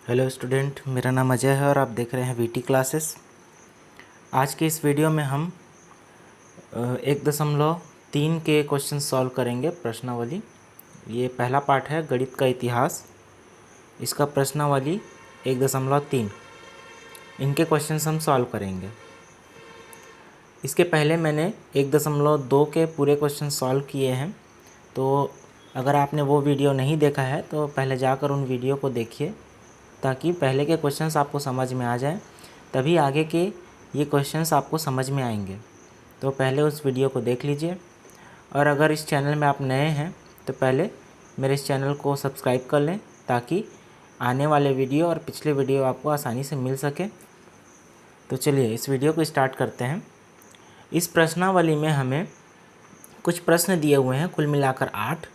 Hello student, मेरा नाम अजय है और आप देख रहे हैं वीटी क्लासेस। आज के इस वीडियो में हम 1.3 के क्वेश्चन सॉल्व करेंगे, प्रश्नावली। ये पहला पार्ट है गणित का इतिहास। इसका प्रश्नावली 1.3 इनके क्वेश्चंस हम सॉल्व करेंगे। इसके पहले मैंने 1.2 के पूरे क्वेश्चन सॉल्व किए हैं, तो अगर आपने वो वीडियो नहीं देखा है तो पहले जाकर उन वीडियो को देखिए, ताकि पहले के क्वेश्चंस आपको समझ में आ जाएं, तभी आगे के ये क्वेश्चंस आपको समझ में आएंगे। तो पहले उस वीडियो को देख लीजिए। और अगर इस चैनल में आप नए हैं तो पहले मेरे इस चैनल को सब्सक्राइब कर लें, ताकि आने वाले वीडियो और पिछले वीडियो आपको आसानी से मिल सके। तो चलिए इस वीडियो को स्टार्ट करते हैं। इस प्रश्नावली में हमें कुछ प्रश्न दिए हुए हैं, कुल मिलाकर 8।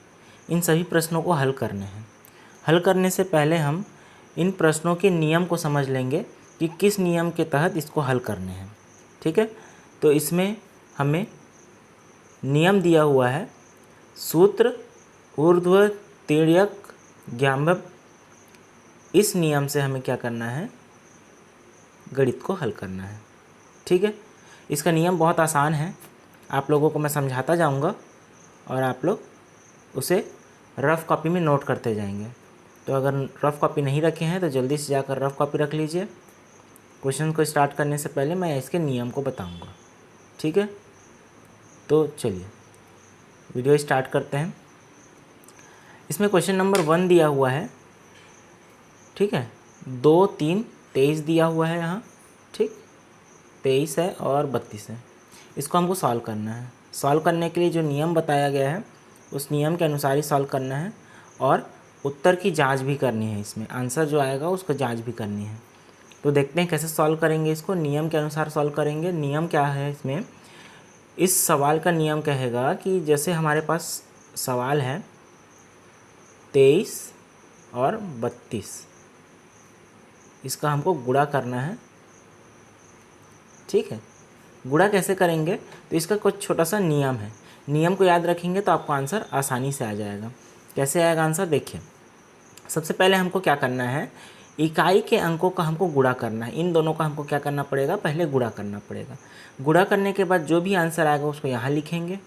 इन सभी प्रश्नों को हल करने हैं। हल करने से पहले हम इन प्रश्नों के नियम को समझ लेंगे कि किस नियम के तहत इसको हल करने हैं। ठीक है, तो इसमें हमें नियम दिया हुआ है सूत्र ऊर्ध्व तिर्यक ज्याम्य। इस नियम से हमें क्या करना है, गणित को हल करना है। ठीक है, इसका नियम बहुत आसान है, आप लोगों को मैं समझाता जाऊंगा और आप लोग उसे रफ़ कॉपी में नोट करते जाएंगे। तो अगर रफ़ कॉपी नहीं रखे हैं तो जल्दी से जाकर रफ़ कॉपी रख लीजिए। क्वेश्चन को स्टार्ट करने से पहले मैं इसके नियम को बताऊंगा। ठीक है, तो चलिए वीडियो स्टार्ट करते हैं। इसमें क्वेश्चन नंबर 1 दिया हुआ है। ठीक है, 2, 3, 23 दिया हुआ है यहाँ। ठीक, 23 है और 32 है। इसको हमको सॉल्व करना है। सॉल्व करने के लिए जो नियम बताया गया है उस नियम के अनुसार ही सॉल्व करना है, और उत्तर की जांच भी करनी है। इसमें आंसर जो आएगा उसको जांच भी करनी है। तो देखते हैं कैसे सॉल्व करेंगे इसको। नियम के अनुसार सॉल्व करेंगे। नियम क्या है इसमें, इस सवाल का नियम कहेगा कि जैसे हमारे पास सवाल है 23 और 32, इसका हमको गुणा करना है। ठीक है, गुणा कैसे करेंगे, तो इसका कुछ छोटा सा नियम है। नियम को याद रखेंगे तो आपको आंसर आसानी से आ जाएगा। कैसे आएगा आंसर, देखिए। सबसे पहले हमको क्या करना है, इकाई के अंकों का हमको गुणा करना है। इन दोनों का हमको क्या करना पड़ेगा, पहले गुणा करना पड़ेगा। गुणा करने के बाद जो भी आंसर आएगा उसको यहाँ लिखेंगे।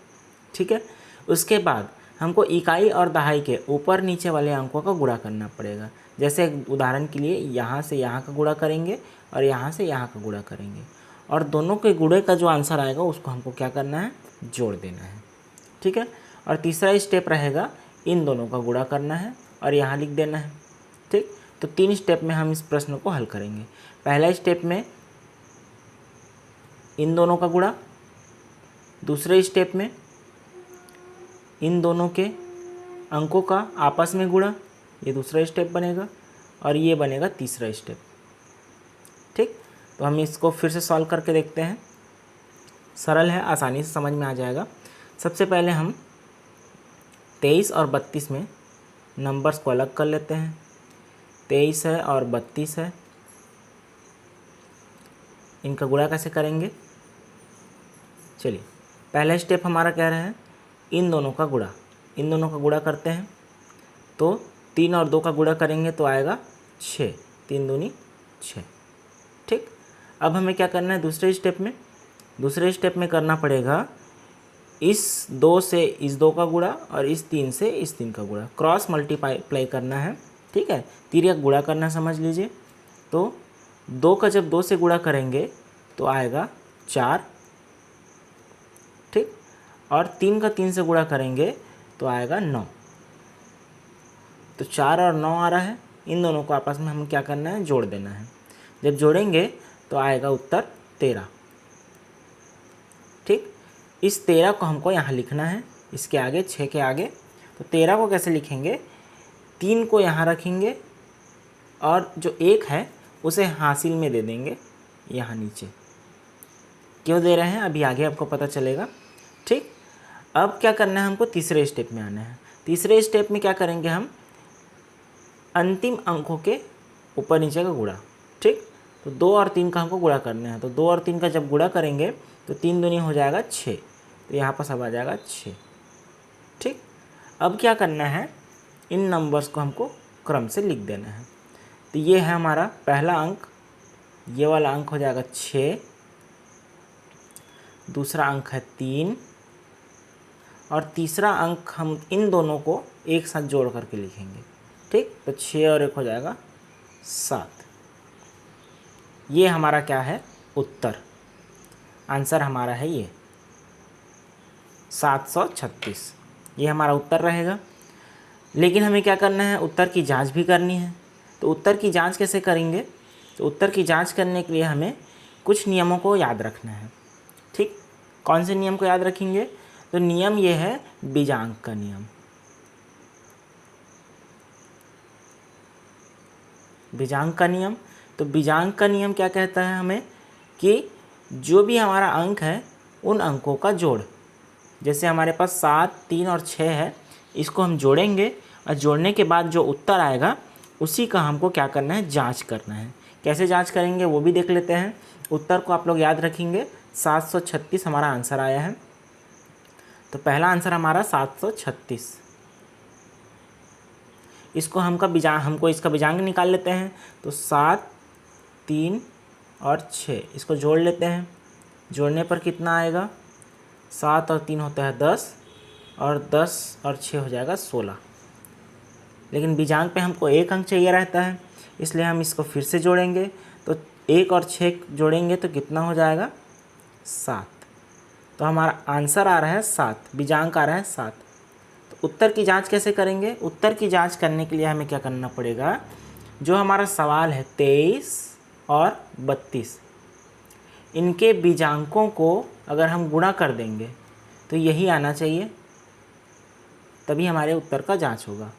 ठीक है, उसके बाद हमको इकाई और दहाई के ऊपर नीचे वाले अंकों का गुणा करना पड़ेगा। जैसे उदाहरण के लिए यहाँ से यहाँ का गुणा करेंगे और यहाँ से यहाँ का गुणा करेंगे, और दोनों के गुणे का जो आंसर आएगा उसको हमको क्या करना है, जोड़ देना है। ठीक है, और तीसरा स्टेप रहेगा, इन दोनों का गुणा करना है और यहाँ लिख देना है। ठीक, तो 3 स्टेप में हम इस प्रश्न को हल करेंगे। पहला स्टेप में इन दोनों का गुणा, दूसरे स्टेप में इन दोनों के अंकों का आपस में गुणा, ये दूसरा स्टेप बनेगा, और ये बनेगा तीसरा स्टेप। ठीक, तो हम इसको फिर से सॉल्व करके देखते हैं। सरल है, आसानी से समझ में आ जाएगा। सबसे पहले हम 23 और 32 में नंबर्स को अलग कर लेते हैं। 23 है और 32 है, इनका गुणा कैसे करेंगे, चलिए। पहला स्टेप हमारा कह रहा है इन दोनों का गुणा। इन दोनों का गुणा करते हैं, तो 3 और 2 का गुणा करेंगे तो आएगा 6, 3 दूनी 6। ठीक, अब हमें क्या करना है, दूसरे स्टेप में करना पड़ेगा इस 2 से इस 2 का गुणा और इस 3 से इस 3 का गुणा, क्रॉस मल्टीप्लाई करना है। ठीक है, तिर्यक गुणा करना समझ लीजिए। तो 2 का जब 2 से गुणा करेंगे तो आएगा 4। ठीक, और 3 का 3 से गुणा करेंगे तो आएगा 9। तो 4 और 9 आ रहा है, इन दोनों को आपस में हम क्या करना है, जोड़ देना है। जब जोड़ेंगे तो आएगा उत्तर 13। ठीक, इस 13 को हमको यहाँ लिखना है, इसके आगे 6 के आगे। तो 13 को कैसे लिखेंगे, 3 को यहाँ रखेंगे और जो 1 है उसे हासिल में दे देंगे यहाँ नीचे। क्यों दे रहे हैं अभी आगे आपको पता चलेगा। ठीक, अब क्या करना है, हमको तीसरे स्टेप में आना है। तीसरे स्टेप में क्या करेंगे, हम अंतिम अंकों के ऊपर नीचे का गुणा। ठीक, तो 2 और 3 का हमको गुणा करना है। तो 2 और 3 का जब गुणा करेंगे तो 3 दूनी हो जाएगा 6, तो यहाँ पर सब आ जाएगा 6। ठीक, अब क्या करना है, इन नंबर्स को हमको क्रम से लिख देना है। तो ये है हमारा पहला अंक, ये वाला अंक हो जाएगा 6, दूसरा अंक है 3 और तीसरा अंक हम इन दोनों को एक साथ जोड़ करके लिखेंगे। ठीक, तो 6 और 1 हो जाएगा 7। ये हमारा क्या है, उत्तर। आंसर हमारा है ये 736, ये हमारा उत्तर रहेगा। लेकिन हमें क्या करना है, उत्तर की जांच भी करनी है। तो उत्तर की जांच कैसे करेंगे, तो उत्तर की जांच करने के लिए हमें कुछ नियमों को याद रखना है। ठीक, कौन से नियम को याद रखेंगे, तो नियम ये है बीजांक का नियम। बीजांक का नियम, तो बीजांक का नियम क्या कहता है हमें कि जो भी हमारा अंक है उन अंकों का जोड़, जैसे हमारे पास 7, 3 और 6 है, इसको हम जोड़ेंगे और जोड़ने के बाद जो उत्तर आएगा उसी का हमको क्या करना है, जांच करना है। कैसे जांच करेंगे वो भी देख लेते हैं। उत्तर को आप लोग याद रखेंगे, 736 हमारा आंसर आया है। तो पहला आंसर हमारा 736। इसको हमको इसका बीजांक निकाल लेते हैं। तो 7, 3 और 6 इसको जोड़ लेते हैं। जोड़ने पर कितना आएगा, 7 और 3 होता है 10 और 10 और 6 हो जाएगा 16। लेकिन बीजांक पे हमको एक अंक चाहिए रहता है, इसलिए हम इसको फिर से जोड़ेंगे। तो 1 और 6 जोड़ेंगे तो कितना हो जाएगा, 7। तो हमारा आंसर आ रहा है 7, बीजांक आ रहा है 7। तो उत्तर की जांच कैसे करेंगे, उत्तर की जांच करने के लिए हमें क्या करना पड़ेगा, जो हमारा सवाल है 23 और 32, इनके बीजांकों को अगर हम गुणा कर देंगे तो यही आना चाहिए, तभी हमारे उत्तर का जांच होगा।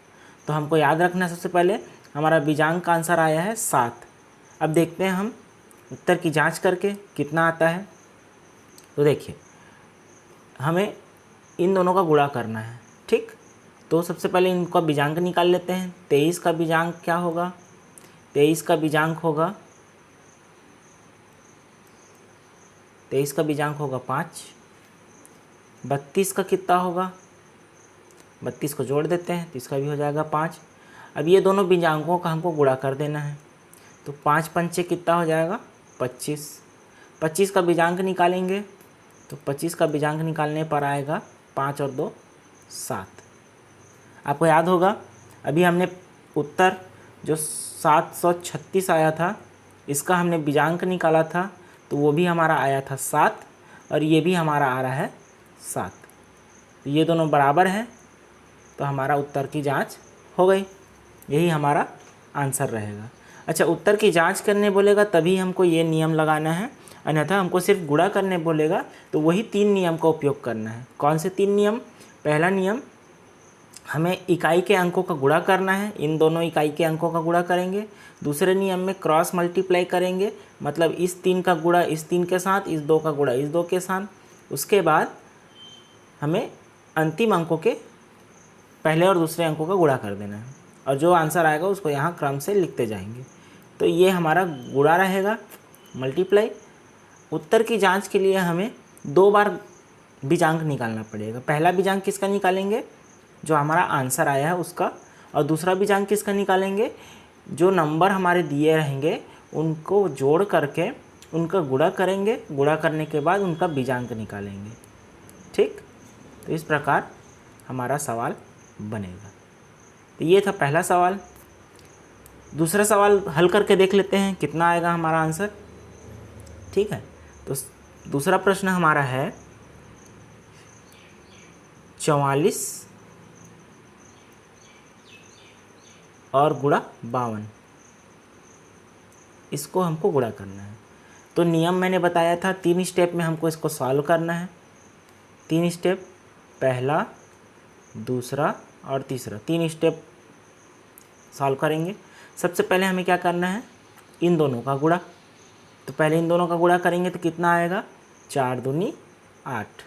तो हमको याद रखना है, सबसे पहले हमारा बीजांक का आंसर आया है 7। अब देखते हैं हम उत्तर की जांच करके कितना आता है। तो देखिए, हमें इन दोनों का गुणा करना है। ठीक, तो सबसे पहले इनका बीजांक निकाल लेते हैं। 23 का बीजांक क्या होगा, 23 का बीजांक होगा 5। 32 का कितना होगा, 32 को जोड़ देते हैं तो इसका भी हो जाएगा 5। अब ये दोनों बीजांकों का हमको गुणा कर देना है। तो 5 पंचे कितना हो जाएगा, 25। 25 का बीजांक निकालेंगे तो 25 का बीजांक निकालने पर आएगा 5 और 2 7। आपको याद होगा अभी हमने उत्तर जो 736 आया था, इसका हमने बीजांक निकाला था, तो वो भी हमारा आया था 7 और ये भी हमारा आ रहा है 7। तो ये दोनों बराबर हैं, तो हमारा उत्तर की जांच हो गई। यही हमारा आंसर रहेगा। अच्छा, उत्तर की जांच करने बोलेगा तभी हमको ये नियम लगाना है, अन्यथा हमको सिर्फ गुणा करने बोलेगा तो वही 3 नियम का उपयोग करना है। कौन से 3 नियम, पहला नियम, हमें इकाई के अंकों का गुणा करना है, इन दोनों इकाई के अंकों का गुणा करेंगे। दूसरे नियम में क्रॉस मल्टीप्लाई करेंगे, मतलब इस 3 का गुणा इस 3 के साथ, इस 2 का गुणा इस 2 के साथ। उसके बाद हमें अंतिम अंकों के पहले और दूसरे अंकों का गुणा कर देना है और जो आंसर आएगा उसको यहाँ क्रम से लिखते जाएंगे। तो ये हमारा गुणा रहेगा, मल्टीप्लाई। उत्तर की जांच के लिए हमें 2 बार बीजांक निकालना पड़ेगा। पहला बीजांक किसका निकालेंगे, जो हमारा आंसर आया है उसका, और दूसरा बीजांक किसका निकालेंगे, जो नंबर हमारे दिए रहेंगे उनको जोड़ करके उनका गुणा करेंगे, गुणा करने के बाद उनका बीजांक निकालेंगे। ठीक, तो इस प्रकार हमारा सवाल बनेगा। तो ये था पहला सवाल। दूसरा सवाल हल करके देख लेते हैं कितना आएगा हमारा आंसर। ठीक है, तो दूसरा प्रश्न हमारा है 44 और गुणा 52, इसको हमको गुणा करना है। तो नियम मैंने बताया था, 3 स्टेप में हमको इसको सॉल्व करना है। 3 स्टेप, पहला, दूसरा और तीसरा, 3 स्टेप सॉल्व करेंगे। सबसे पहले हमें क्या करना है, इन दोनों का गुणा। तो पहले इन दोनों का गुणा करेंगे तो कितना आएगा, 4 दूनी 8।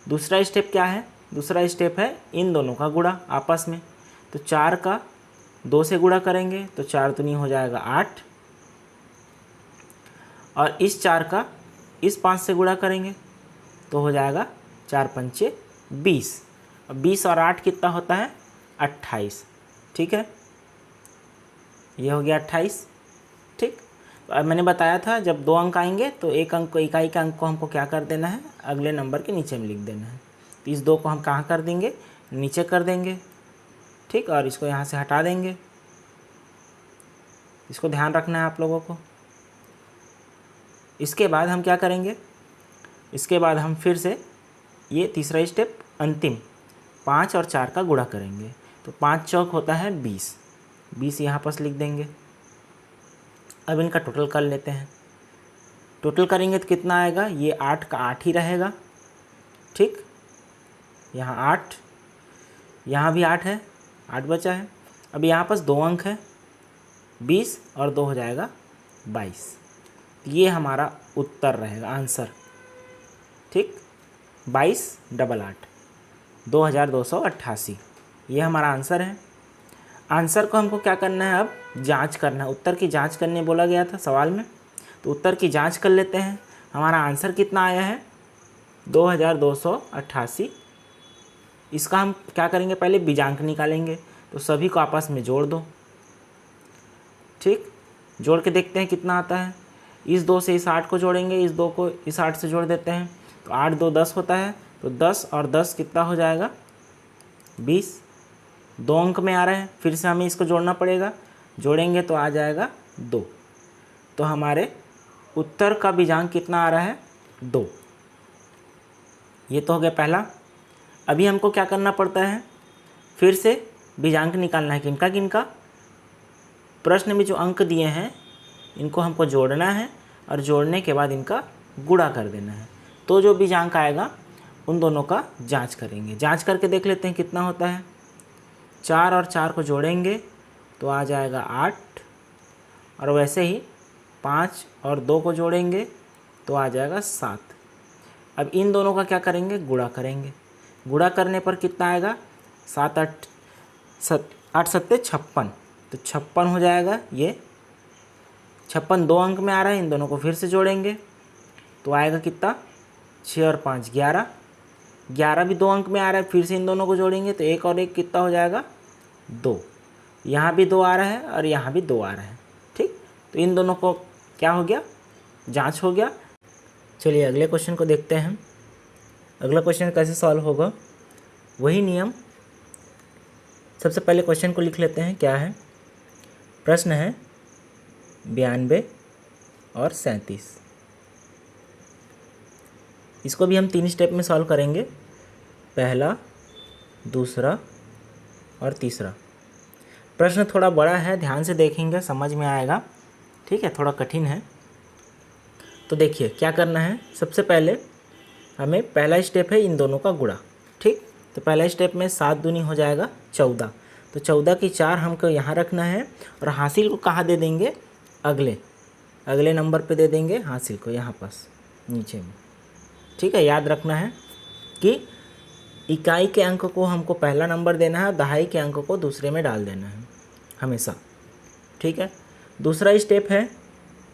दूसरा स्टेप क्या है, दूसरा स्टेप है इन दोनों का गुणा आपस में। तो 4 का 2 से गुणा करेंगे तो 4 दूनी हो जाएगा 8, और इस 4 का इस 5 से गुणा करेंगे तो हो जाएगा 4 पंचे 20। 20 और 8 कितना होता है, 28। ठीक है, ये हो गया 28। ठीक, तो अब मैंने बताया था जब 2 अंक आएंगे तो एक अंक को, इकाई के अंक को हमको क्या कर देना है, अगले नंबर के नीचे में लिख देना है। तो इस 2 को हम कहाँ कर देंगे, नीचे कर देंगे। ठीक, और इसको यहाँ से हटा देंगे। इसको ध्यान रखना है आप लोगों को। इसके बाद हम क्या करेंगे, इसके बाद हम फिर से ये तीसरा स्टेप अंतिम 5 और 4 का गुणा करेंगे। तो 5 चौक होता है 20, 20 यहाँ पर लिख देंगे। अब इनका टोटल कर लेते हैं। टोटल करेंगे तो कितना आएगा, ये 8 का 8 ही रहेगा। ठीक, यहाँ 8, यहाँ भी 8 है, 8 बचा है। अब यहाँ पास 2 अंक है, 20 और 2 हो जाएगा 22। ये हमारा उत्तर रहेगा, आंसर। ठीक, 22 डबल 8, 2288, ये हमारा आंसर है। आंसर को हमको क्या करना है, अब जांच करना है। उत्तर की जांच करने बोला गया था सवाल में, तो उत्तर की जांच कर लेते हैं। हमारा आंसर कितना आया है, 2288। इसका हम क्या करेंगे, पहले बीजांक निकालेंगे। तो सभी को आपस में जोड़ दो। ठीक, जोड़ के देखते हैं कितना आता है। इस 2 से इस 8 को जोड़ेंगे, इस 2 को इस 8 से जोड़ देते हैं। तो 8 2 10 होता है, तो 10 और 10 कितना हो जाएगा, 20। 2 अंक में आ रहा है, फिर से हमें इसको जोड़ना पड़ेगा। जोड़ेंगे तो आ जाएगा 2। तो हमारे उत्तर का बीजांक कितना आ रहा है, 2। ये तो हो गया पहला। अभी हमको क्या करना पड़ता है, फिर से बीजांक निकालना है। किनका किनका, प्रश्न में जो अंक दिए हैं इनको हमको जोड़ना है, और जोड़ने के बाद इनका गुणा कर देना है। तो जो बीजांक आएगा उन दोनों का जांच करेंगे। जांच करके देख लेते हैं कितना होता है। 4 और 4 को जोड़ेंगे तो आ जाएगा 8, और वैसे ही 5 और 2 को जोड़ेंगे तो आ जाएगा 7। अब इन दोनों का क्या करेंगे, गुणा करेंगे। गुणा करने पर कितना आएगा, 7 8 7 56, तो 56 हो जाएगा। ये 56 2 अंक में आ रहा है, इन दोनों को फिर से जोड़ेंगे तो आएगा कितना, 6 और 5 11, 11 भी 2 अंक में आ रहा है, फिर से इन दोनों को जोड़ेंगे तो 1 और 1 कितना हो जाएगा, 2। यहाँ भी 2 आ रहा है और यहाँ भी 2 आ रहा है। ठीक, तो इन दोनों को क्या हो गया, जांच हो गया। चलिए अगले क्वेश्चन को देखते हैं। अगला क्वेश्चन कैसे सॉल्व होगा, वही नियम। सबसे पहले क्वेश्चन को लिख लेते हैं, क्या है। प्रश्न है 92 और 37। इसको भी हम 3 स्टेप में सॉल्व करेंगे, पहला, दूसरा और तीसरा। प्रश्न थोड़ा बड़ा है, ध्यान से देखेंगे समझ में आएगा। ठीक है, थोड़ा कठिन है। तो देखिए क्या करना है। सबसे पहले हमें पहला स्टेप है इन दोनों का गुणा। ठीक, तो पहला स्टेप में 7 दूनी हो जाएगा 14, तो 14 की 4 हमको यहाँ रखना है, और हासिल को कहाँ दे देंगे, अगले नंबर पे दे देंगे हासिल को, यहाँ पास नीचे में। ठीक है, याद रखना है कि इकाई के अंक को हमको पहला नंबर देना है, और दहाई के अंक को दूसरे में डाल देना है हमेशा। ठीक है, दूसरा स्टेप है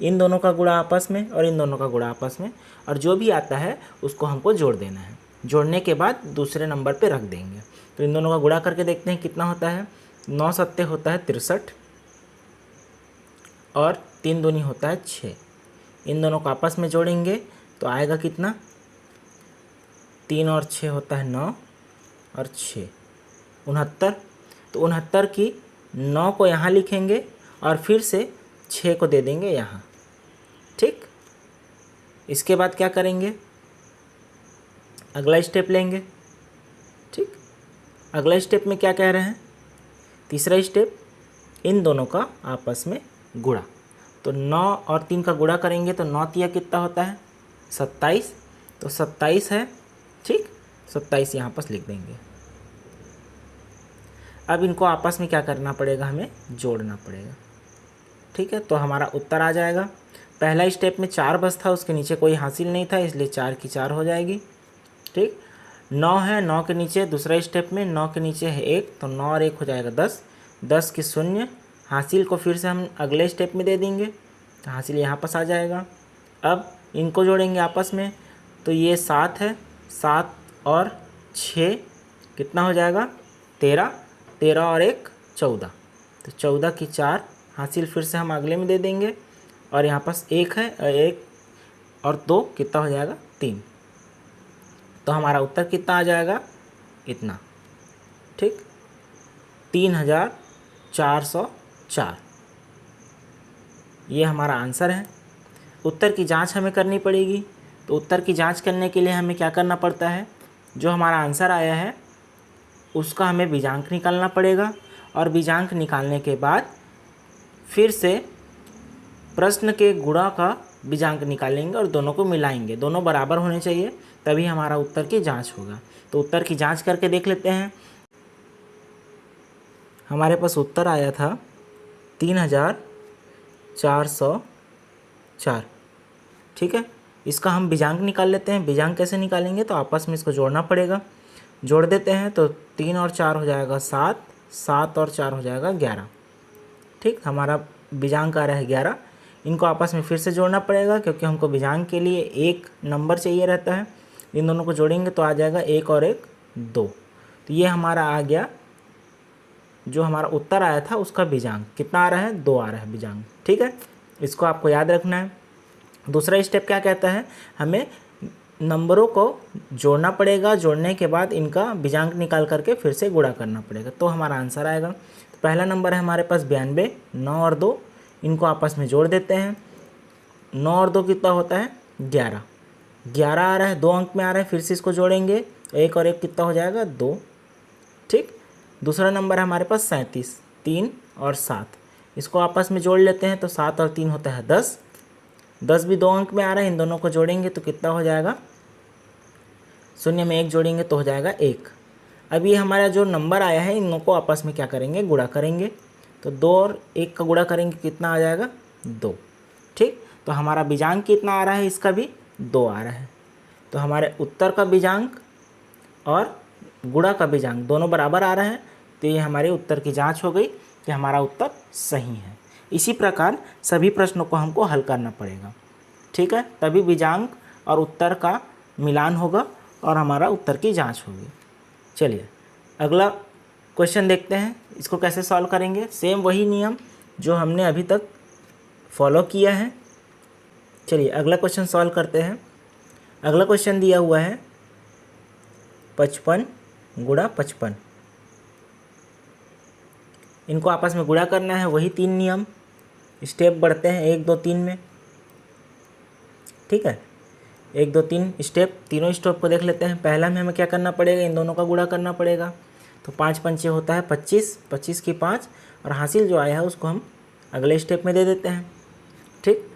इन दोनों का गुणा आपस में और इन दोनों का गुणा आपस में, और जो भी आता है उसको हमको जोड़ देना है। जोड़ने के बाद दूसरे नंबर पे रख देंगे। तो इन दोनों का गुणा करके देखते हैं कितना होता है। 9 7 होता है 63, और 3 दूनी होता है 6। इन दोनों को आपस में जोड़ेंगे तो आएगा कितना, 3 और 6 होता है 9, और 6 69। तो 69 की 9 को यहाँ लिखेंगे और फिर से 6 को दे देंगे यहाँ। ठीक, इसके बाद क्या करेंगे, अगला स्टेप लेंगे। ठीक, अगला स्टेप में क्या कह रहे हैं, तीसरा स्टेप, इन दोनों का आपस में गुणा। तो 9 और 3 का गुणा करेंगे तो 9 तिया कितना होता है, 27, तो 27 है। ठीक, 27 यहाँ पर लिख देंगे। अब इनको आपस में क्या करना पड़ेगा, हमें जोड़ना पड़ेगा। ठीक है, तो हमारा उत्तर आ जाएगा। पहला स्टेप में 4 बस था, उसके नीचे कोई हासिल नहीं था, इसलिए 4 की 4 हो जाएगी। ठीक, 9 है, 9 के नीचे दूसरा स्टेप में 9 के नीचे है 1, तो 9 और 1 हो जाएगा 10, 10 की 0। हासिल को फिर से हम अगले स्टेप में दे देंगे, तो हासिल यहाँ पास आ जाएगा। अब इनको जोड़ेंगे आपस में, तो ये 7 है, 7 और 6 कितना हो जाएगा, 13, 13 और 1 14, तो 14 की 4 हासिल फिर से हम अगले में दे देंगे, और यहाँ पास 1 है, 1 और 2 कितना हो जाएगा 3। तो हमारा उत्तर कितना आ जाएगा, इतना। ठीक, 3404 ये हमारा आंसर है। उत्तर की जांच हमें करनी पड़ेगी। तो उत्तर की जांच करने के लिए हमें क्या करना पड़ता है, जो हमारा आंसर आया है उसका हमें बीजांक निकालना पड़ेगा, और बीजांक निकालने के बाद फिर से प्रश्न के गुणा का बीजांक निकालेंगे और दोनों को मिलाएंगे। दोनों बराबर होने चाहिए, तभी हमारा उत्तर की जांच होगा। तो उत्तर की जांच करके देख लेते हैं। हमारे पास उत्तर आया था 3404। ठीक है, इसका हम बीजांक निकाल लेते हैं। बीजांक कैसे निकालेंगे, तो आपस में इसको जोड़ना पड़ेगा। जोड़ देते हैं तो 3 और 4 हो जाएगा 7, 7 और 4 हो जाएगा 11। ठीक, हमारा बीजांक आ रहा है 11। इनको आपस में फिर से जोड़ना पड़ेगा, क्योंकि हमको बीजांक के लिए एक नंबर चाहिए रहता है। इन दोनों को जोड़ेंगे तो आ जाएगा 1 और 1 2। तो ये हमारा आ गया, जो हमारा उत्तर आया था उसका बीजांक कितना आ रहा है, 2 आ रहा है बीजांक। ठीक है, इसको आपको याद रखना है। दूसरा स्टेप क्या कहता है, हमें नंबरों को जोड़ना पड़ेगा। जोड़ने के बाद इनका बीजांक निकाल करके फिर से गुणा करना पड़ेगा, तो हमारा आंसर आएगा। तो पहला नंबर है हमारे पास 92, 9 और 2, इनको आपस में जोड़ देते हैं। 9 और 2 कितना होता है 11, 11 आ रहा है, 2 अंक में आ रहा है। फिर से इसको जोड़ेंगे, 1 और 1 कितना हो जाएगा 2। ठीक, दूसरा नंबर है हमारे पास 37, 3 और 7, इसको आपस में जोड़ लेते हैं तो 7 और 3 होता है 10। 10 भी 2 अंक में आ रहा है, इन दोनों को जोड़ेंगे तो कितना हो जाएगा, शून्य में 1 जोड़ेंगे तो हो जाएगा 1। अब ये हमारा जो नंबर आया है, इन दोनों को आपस में क्या करेंगे, गुणा करेंगे। तो 2 और 1 का गुणा करेंगे, कितना आ जाएगा 2। ठीक, तो हमारा बीजांक कितना आ रहा है, इसका भी 2 आ रहा है। तो हमारे उत्तर का बीजांक और गुणा का बीजांक दोनों बराबर आ रहा है। तो ये हमारे उत्तर की जांच हो गई कि हमारा उत्तर सही है। इसी प्रकार सभी प्रश्नों को हमको हल करना पड़ेगा। ठीक है, तभी बीजांक और उत्तर का मिलान होगा और हमारा उत्तर की जांच होगी। चलिए अगला क्वेश्चन देखते हैं, इसको कैसे सॉल्व करेंगे। सेम वही नियम जो हमने अभी तक फॉलो किया है। चलिए अगला क्वेश्चन सॉल्व करते हैं। अगला क्वेश्चन दिया हुआ है 55 गुणा 55। इनको आपस में गुणा करना है, वही 3 नियम। स्टेप बढ़ते हैं 1 2 3 में। ठीक है, 1 2 3 स्टेप, तीनों स्टेप को देख लेते हैं। पहला में हमें क्या करना पड़ेगा, इन दोनों का गुणा करना पड़ेगा। तो 5 पंचे होता है 25, 25 की 5, और हासिल जो आया है उसको हम अगले स्टेप में दे देते हैं। ठीक,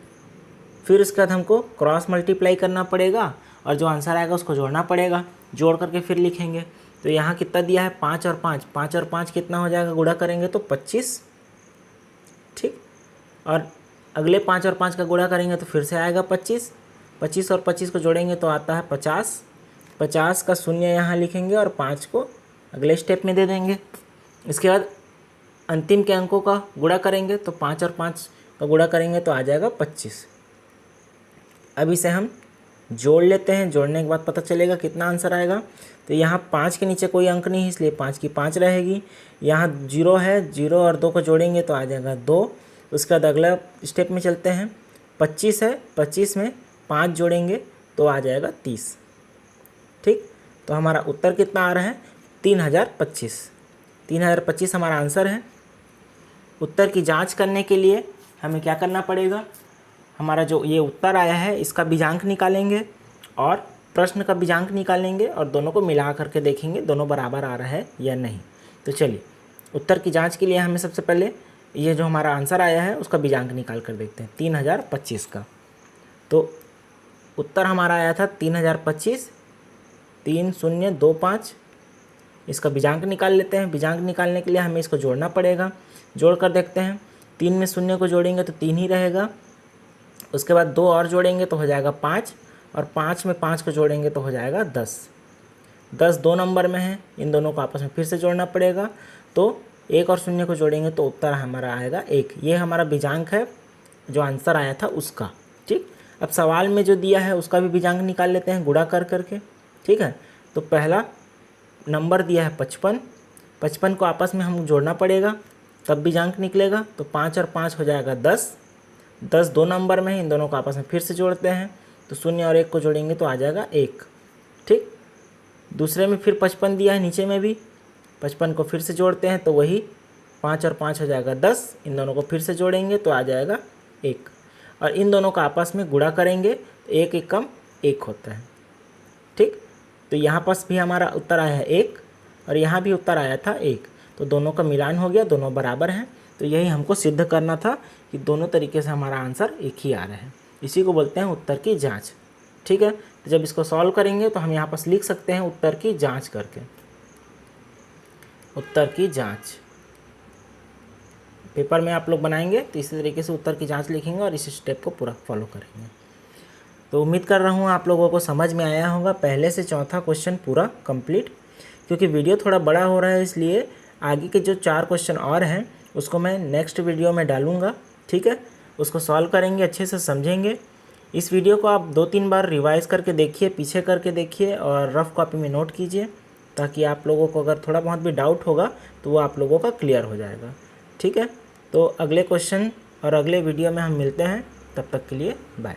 फिर उसके बाद हमको क्रॉस मल्टीप्लाई करना पड़ेगा और जो आंसर आएगा उसको जोड़ना पड़ेगा। जोड़ करके फिर लिखेंगे। तो यहाँ कितना दिया है 5 और 5, 5 और 5 कितना हो जाएगा, गुणा करेंगे तो 25। ठीक, और अगले 5 और 5 का गुणा करेंगे तो फिर से आएगा 25। 25 और 25 को जोड़ेंगे तो आता है 50। 50 का शून्य यहाँ लिखेंगे और 5 को अगले स्टेप में दे देंगे। इसके बाद अंतिम के अंकों का गुणा करेंगे तो 5 और 5 का गुणा करेंगे तो आ जाएगा 25। अब इसे हम जोड़ लेते हैं। जोड़ने के बाद पता चलेगा कितना आंसर आएगा। तो यहाँ 5 के नीचे कोई अंक नहीं है, इसलिए 5 की 5 रहेगी। यहाँ 0 है, 0 और 2 को जोड़ेंगे तो आ जाएगा 2। उसके बाद अगला स्टेप में चलते हैं। 25 है, 25 में 5 जोड़ेंगे तो आ जाएगा 30। ठीक, तो हमारा उत्तर कितना आ रहा है 3025। 3025 हमारा आंसर है। उत्तर की जांच करने के लिए हमें क्या करना पड़ेगा, हमारा जो ये उत्तर आया है इसका बीजांक निकालेंगे और प्रश्न का बीजांक निकालेंगे और दोनों को मिला करके देखेंगे दोनों बराबर आ रहा है या नहीं। तो चलिए उत्तर की जांच के लिए हमें सबसे पहले ये जो हमारा आंसर आया है उसका बीजांक निकाल कर देखते हैं 3025 का। तो उत्तर हमारा आया था 3025, 3025। इसका बीजांक निकाल लेते हैं। बीजांक निकालने के लिए हमें इसको जोड़ना पड़ेगा। जोड़ कर देखते हैं। 3 में शून्य को जोड़ेंगे तो 3 ही रहेगा। उसके बाद 2 और जोड़ेंगे तो हो जाएगा 5, और 5 में 5 को जोड़ेंगे तो हो जाएगा 10। 10 2 नंबर में है, इन दोनों को आपस में फिर से जोड़ना पड़ेगा। तो 1 और 0 को जोड़ेंगे तो उत्तर हमारा आएगा 1। ये हमारा बीजांक है जो आंसर आया था उसका। ठीक, अब सवाल में जो दिया है उसका भी बीजांक निकाल लेते हैं गुणा कर करके। ठीक है, तो पहला नंबर दिया है 55, 55 को आपस में हम जोड़ना पड़ेगा। तब भी अंक निकलेगा। तो 5 और 5 हो जाएगा 10। 10 दो नंबर में है, इन दोनों को आपस में फिर से जोड़ते हैं तो 0 और 1 को जोड़ेंगे तो आ जाएगा 1। ठीक, दूसरे में फिर 55 दिया है, नीचे में भी 55 को फिर से जोड़ते हैं तो वही 5 और 5 हो जाएगा 10। इन दोनों को फिर से जोड़ेंगे तो आ जाएगा 1, और इन दोनों का आपस में गुणा करेंगे तो 1 1 कम 1 होता है। ठीक, तो यहाँ पास भी हमारा उत्तर आया है 1 और यहाँ भी उत्तर आया था 1, तो दोनों का मिलान हो गया, दोनों बराबर हैं। तो यही हमको सिद्ध करना था कि दोनों तरीके से हमारा आंसर एक ही आ रहा है। इसी को बोलते हैं उत्तर की जांच। ठीक है, तो जब इसको सॉल्व करेंगे तो हम यहाँ पास लिख सकते हैं उत्तर की जांच करके, उत्तर की जांच। पेपर में आप लोग बनाएंगे तो इसी तरीके से उत्तर की जांच लिखेंगे और इस स्टेप को पूरा फॉलो करेंगे। तो उम्मीद कर रहा हूँ आप लोगों को समझ में आया होगा पहले से चौथा क्वेश्चन पूरा कंप्लीट। क्योंकि वीडियो थोड़ा बड़ा हो रहा है इसलिए आगे के जो 4 क्वेश्चन और हैं उसको मैं नेक्स्ट वीडियो में डालूँगा। ठीक है, उसको सॉल्व करेंगे, अच्छे से समझेंगे। इस वीडियो को आप 2-3 बार रिवाइज़ करके देखिए, पीछे करके देखिए और रफ़ कॉपी में नोट कीजिए, ताकि आप लोगों को अगर थोड़ा बहुत भी डाउट होगा तो वो आप लोगों का क्लियर हो जाएगा। ठीक है, तो अगले क्वेश्चन और अगले वीडियो में हम मिलते हैं, तब तक के लिए बाय।